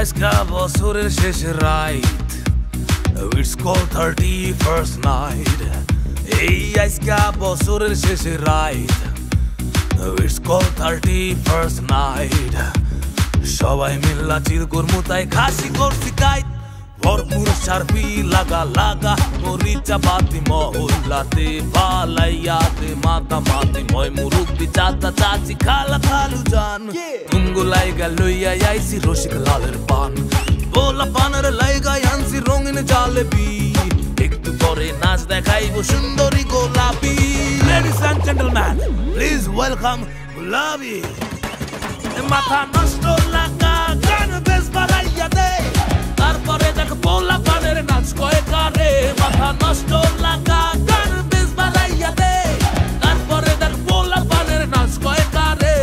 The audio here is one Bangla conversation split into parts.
আজকা বছরের শেষ right, it's call 31st night. এই আজকা বছরের শেষ right, it's call 31st night. সবাই মিল্লা চিল করমু তাই খাসি করছি কাইট, ভরপুর সার্ফি লাগা লাগা মরিচা বাতি মহল্লাতে বালাইয়াতে মাতা মাতি ময় মুরুব্বি চাচা চাচি খালা খালু জান। তুমগো লাইগা লইয়া আইছি রসিক লালের পান, বোলা পানের লাইগা আনছি রঙিন জালেবি। একটু পরে নাচ দেখাইবো সুন্দরী গোলাপি। Ladies and gentleman please welcome Gulabi. মাথা নষ্ট লাগা গান বেশ বাড়াইয়া দে, তারপরে দেখ পোলা পানের নাচ কয় কারে। মাথা নষ্ট লাগা গান বেশ বাড়াইয়া দে, তারপরে দেখ পোলা পানের নাচ কয় কারে।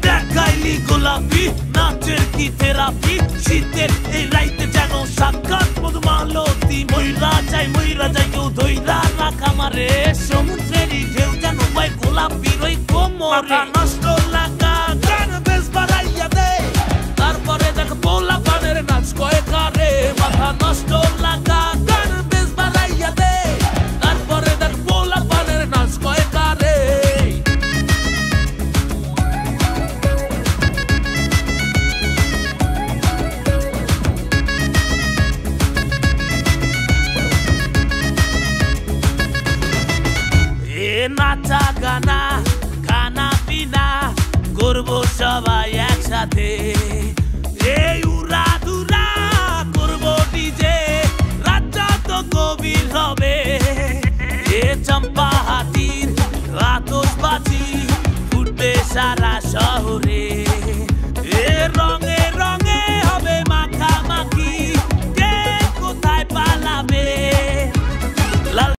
দেখাইলি গোলাপি নাচের কি থেরাপি, শীতের এই রাইতে যেন সাক্ষাৎ মধুমালতী। ময়রা যাই কেউ ধইরা রাখা মারে, সমুদ্রেরই ঢেউ যেন পায় গোলাপির ওই কোমরে। মাথা নষ্ট লাগা গান বেশ বাড়াইয়া দে, তারপরে দেখ পোলা পানের নাচ কয় কারে। মাথা নষ্ট লাগা গান বেশ বাড়াইয়া দে, তারপরে দেখ পোলা পানের নাচ কয় কারে। এ নাচা গানা খানা পিনা করবো সবাই একসাথে। এই উড়া দুরা করবো ডিজে, রাত তো গভীর হবে। এ চম্পা হাতির আতশবাজি ফুটবে সারা শহরে।